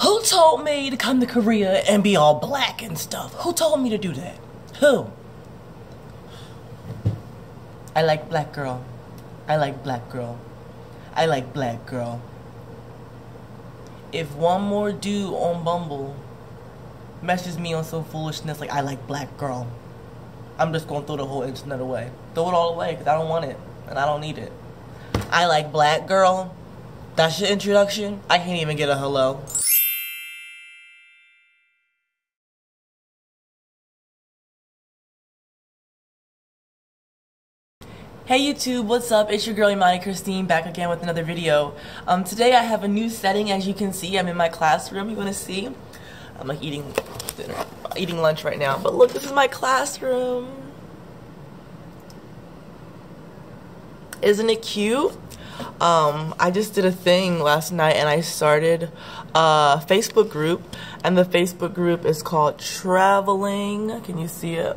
Who told me to come to Korea and be all black and stuff? Who told me to do that? Who? I like black girl. I like black girl. I like black girl. If one more dude on Bumble messages me on some foolishness like I like black girl, I'm just gonna throw the whole internet away. Throw it all away because I don't want it and I don't need it. I like black girl. That's your introduction? I can't even get a hello. Hey YouTube, what's up? It's your girl Imani Christine back again with another video. Today I have a new setting. As you can see, I'm in my classroom. You wanna see? I'm like eating lunch right now. But look, this is my classroom. Isn't it cute? I just did a thing last night and I started a Facebook group, and the Facebook group is called Traveling. Can you see it?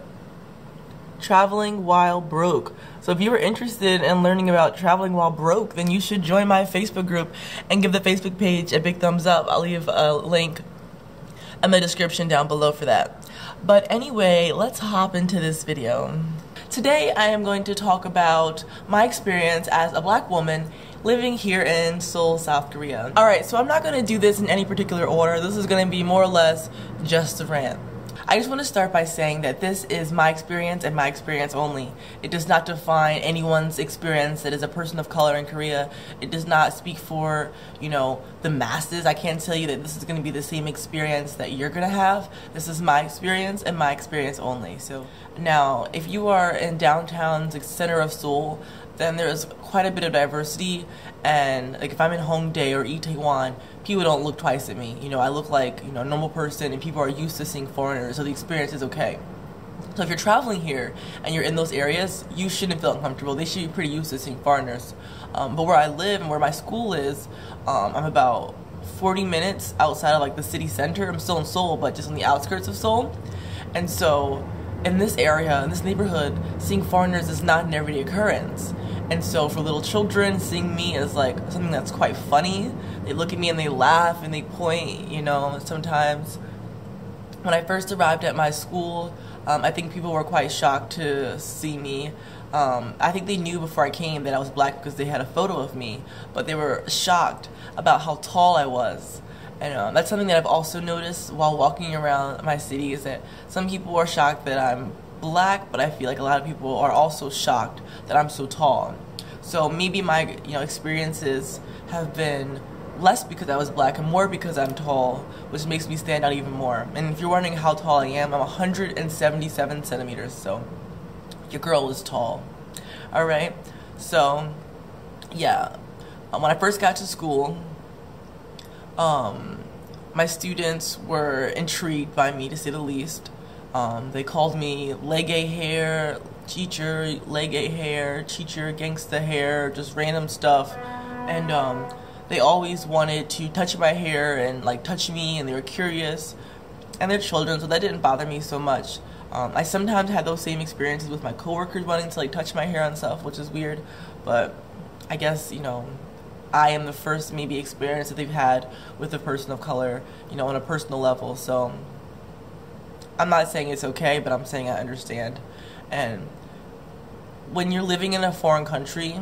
Traveling While Broke. So if you were interested in learning about traveling while broke, then you should join my Facebook group and give the Facebook page a big thumbs up. I'll leave a link in the description down below for that. But anyway, let's hop into this video. Today I am going to talk about my experience as a black woman living here in Seoul, South Korea. Alright, so I'm not going to do this in any particular order. This is going to be more or less just a rant. I just want to start by saying that this is my experience and my experience only. It does not define anyone's experience that is a person of color in Korea. It does not speak for, you know, the masses. I can't tell you that this is going to be the same experience that you're going to have. This is my experience and my experience only. So now, if you are in downtown's center of Seoul, then there's quite a bit of diversity, and like if I'm in Hongdae or Itaewon, people don't look twice at me. You know, I look like, you know, a normal person, and people are used to seeing foreigners, so the experience is okay. So if you're traveling here and you're in those areas, you shouldn't feel uncomfortable. They should be pretty used to seeing foreigners. But where I live and where my school is, I'm about 40 minutes outside of like the city center. I'm still in Seoul, but just on the outskirts of Seoul. And so in this area, in this neighborhood, seeing foreigners is not an everyday occurrence. And so for little children, seeing me is like something that's quite funny. They look at me and they laugh and they point, you know, sometimes. When I first arrived at my school, I think people were quite shocked to see me. I think they knew before I came that I was black because they had a photo of me, but they were shocked about how tall I was. And that's something that I've also noticed while walking around my city, is that some people are shocked that I'm black, but I feel like a lot of people are also shocked that I'm so tall. So maybe my, you know, experiences have been less because I was black and more because I'm tall, which makes me stand out even more. And if you're wondering how tall I am, I'm 177 centimeters, so your girl is tall. Alright, so yeah, when I first got to school, my students were intrigued by me, to say the least. They called me leggy hair teacher, leggy hair teacher, gangsta hair, just random stuff. And they always wanted to touch my hair and like touch me, and they were curious. And they're children, so that didn't bother me so much. I sometimes had those same experiences with my coworkers wanting to like touch my hair and stuff, which is weird. But I guess, you know, I am the first maybe experience that they've had with a person of color, you know, on a personal level. So I'm not saying it's okay, but I'm saying I understand. And when you're living in a foreign country,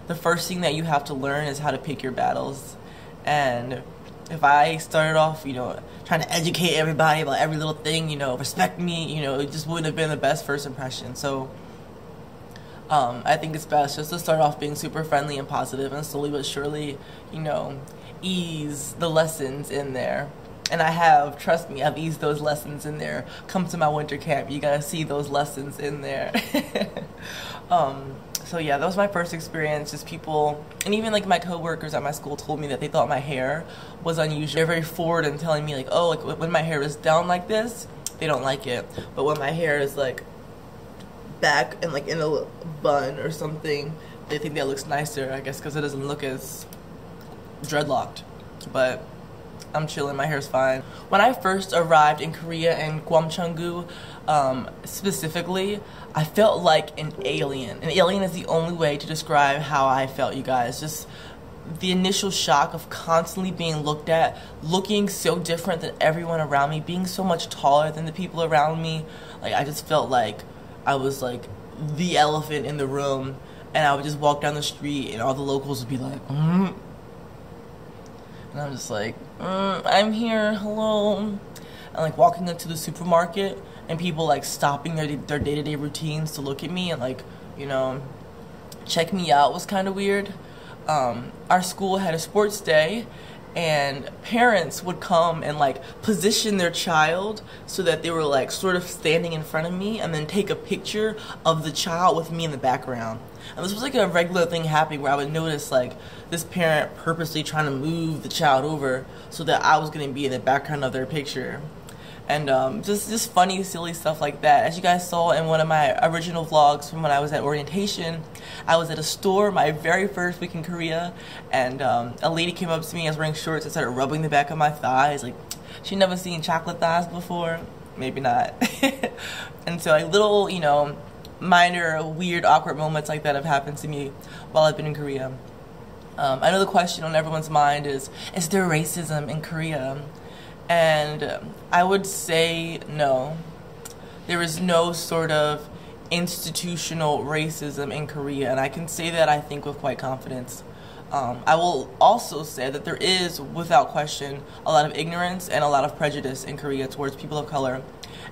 the first thing that you have to learn is how to pick your battles. And if I started off, you know, trying to educate everybody about every little thing, you know, respect me, you know, it just wouldn't have been the best first impression. So I think it's best just to start off being super friendly and positive, and slowly but surely, you know, ease the lessons in there. And I have, trust me, I've eased those lessons in there. Come to my winter camp, you gotta see those lessons in there. So yeah, that was my first experience. Just people, and even like my coworkers at my school told me that they thought my hair was unusual. They're very forward in telling me like, oh, like when my hair is down like this, they don't like it. But when my hair is like back and like in a bun or something, they think that looks nicer, I guess, because it doesn't look as dreadlocked. But I'm chilling, my hair's fine. When I first arrived in Korea and Gwangcheongu, specifically, I felt like an alien. An alien is the only way to describe how I felt, you guys. Just the initial shock of constantly being looked at, looking so different than everyone around me, being so much taller than the people around me. Like, I just felt like I was like the elephant in the room, and I would just walk down the street and all the locals would be like, and I'm just like, I'm here, hello. And like walking into the supermarket and people like stopping their day-to-day routines to look at me and like, you know, check me out was kind of weird. Our school had a sports day, and parents would come and like position their child so that they were like sort of standing in front of me, and then take a picture of the child with me in the background. And this was like a regular thing happening, where I would notice like this parent purposely trying to move the child over so that I was going to be in the background of their picture. And just funny, silly stuff like that. As you guys saw in one of my original vlogs from when I was at orientation, I was at a store my very first week in Korea, and a lady came up to me. I was wearing shorts and started rubbing the back of my thighs. Like, she'd never seen chocolate thighs before. Maybe not. And so like little, you know, minor, weird, awkward moments like that have happened to me while I've been in Korea. I know the question on everyone's mind is there racism in Korea? And I would say no. There is no sort of institutional racism in Korea, and I can say that, I think, with quite confidence. I will also say that there is, without question, a lot of ignorance and a lot of prejudice in Korea towards people of color,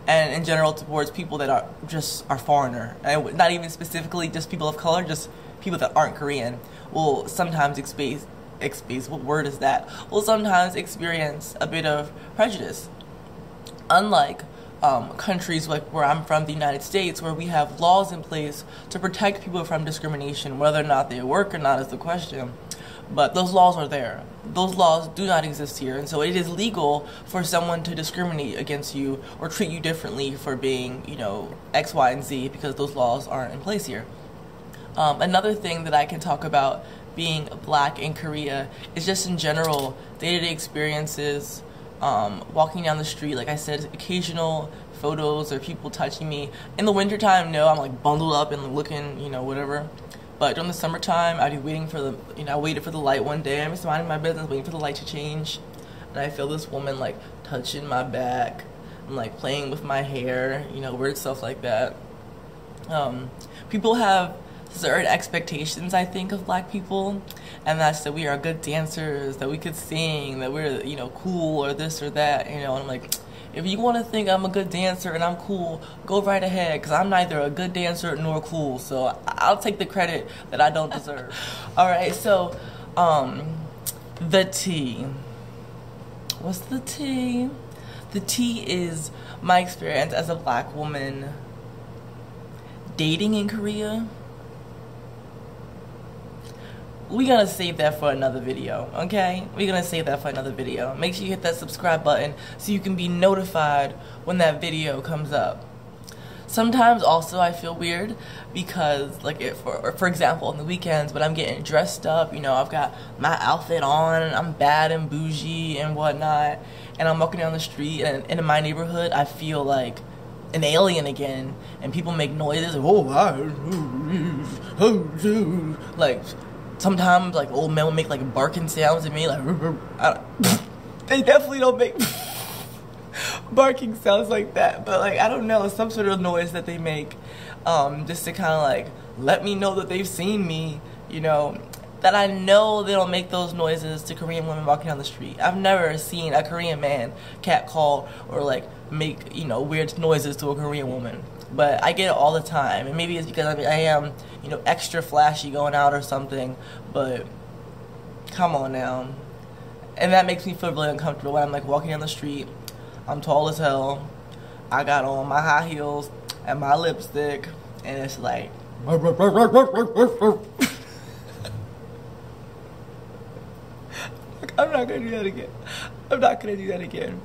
and in general towards people that are foreigner. And not even specifically just people of color, just people that aren't Korean will sometimes what word is that? Will sometimes experience a bit of prejudice. Unlike countries like where I'm from, the United States, where we have laws in place to protect people from discrimination. Whether or not they work or not is the question, but those laws are there. Those laws do not exist here, and so it is legal for someone to discriminate against you or treat you differently for being, you know, X, Y, and Z, because those laws aren't in place here. Another thing that I can talk about being black in Korea is just in general day-to-day experiences, walking down the street. Like I said, occasional photos or people touching me. In the wintertime, no, I'm like bundled up and looking, you know, whatever. But during the summertime, I'd be waiting for the, you know, I waited for the light one day. I'm just minding my business, waiting for the light to change, and I feel this woman like touching my back and like playing with my hair, you know, weird stuff like that. People have certain expectations, I think, of black people, and that's that we are good dancers, that we could sing, that we're, you know, cool or this or that, you know. And I'm like, if you want to think I'm a good dancer and I'm cool, go right ahead, because I'm neither a good dancer nor cool, so I'll take the credit that I don't deserve. Alright, so the tea. What's the tea? The tea is my experience as a black woman dating in Korea. We're gonna save that for another video, okay? We're gonna save that for another video. Make sure you hit that subscribe button so you can be notified when that video comes up. Sometimes also I feel weird because, like, for example, on the weekends when I'm getting dressed up, you know, I've got my outfit on and I'm bad and bougie and whatnot, and I'm walking down the street and in my neighborhood I feel like an alien again, and people make noises, like, sometimes, like, old men will make, like, barking sounds at me, like, they definitely don't make barking sounds like that, but, like, I don't know, some sort of noise that they make, just to kind of, like, let me know that they've seen me, you know, that I know they don't make those noises to Korean women walking down the street. I've never seen a Korean man catcall or, like, make, you know, weird noises to a Korean woman. But I get it all the time, and maybe it's because I am, you know, extra flashy going out or something, but come on now. And that makes me feel really uncomfortable when I'm like walking down the street. I'm tall as hell, I got on my high heels and my lipstick, and it's like I'm not gonna do that again. I'm not gonna do that again.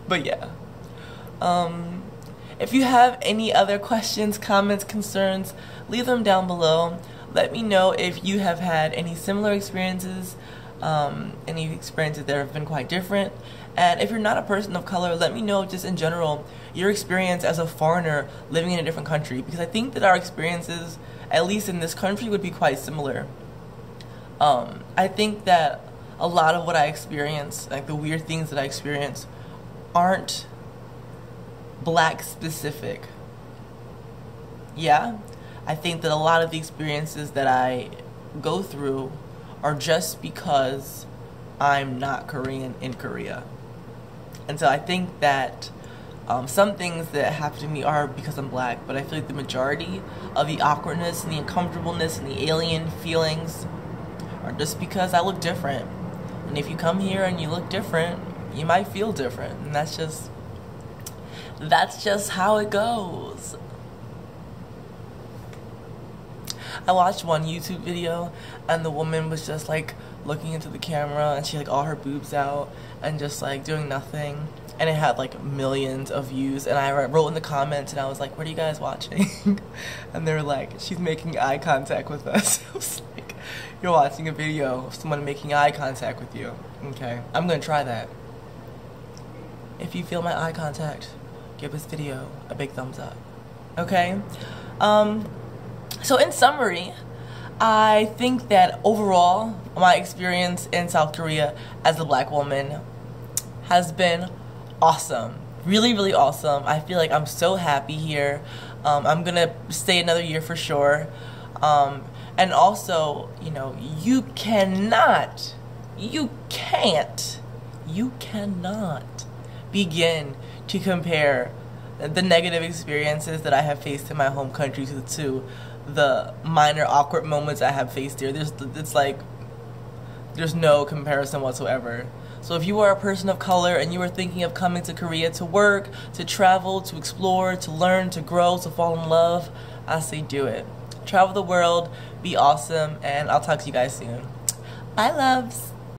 But yeah. If you have any other questions, comments, concerns, leave them down below. Let me know if you have had any similar experiences, any experiences that have been quite different. And if you're not a person of color, let me know just in general your experience as a foreigner living in a different country, because I think that our experiences, at least in this country, would be quite similar. I think that a lot of what I experience, like the weird things that I experience, aren't black specific. Yeah, I think that a lot of the experiences that I go through are just because I'm not Korean in Korea. And so I think that some things that happen to me are because I'm black, but I feel like the majority of the awkwardness and the uncomfortableness and the alien feelings are just because I look different. And if you come here and you look different, you might feel different. And that's just how it goes. I watched one YouTube video and the woman was just like looking into the camera and she had like all her boobs out and just like doing nothing, and it had like millions of views, and I wrote in the comments and I was like, what are you guys watching? And they were like, she's making eye contact with us. I was like, you're watching a video of someone making eye contact with you. Okay, I'm gonna try that. If you feel my eye contact, give this video a big thumbs up. Okay? So in summary, I think that overall, my experience in South Korea as a black woman has been awesome. Really, really awesome. I feel like I'm so happy here. I'm gonna stay another year for sure. And also, you know, you cannot begin to compare the negative experiences that I have faced in my home country to the minor awkward moments I have faced here. It's like there's no comparison whatsoever. So if you are a person of color and you are thinking of coming to Korea to work, to travel, to explore, to learn, to grow, to fall in love, I say do it. Travel the world, be awesome, and I'll talk to you guys soon. Bye, loves.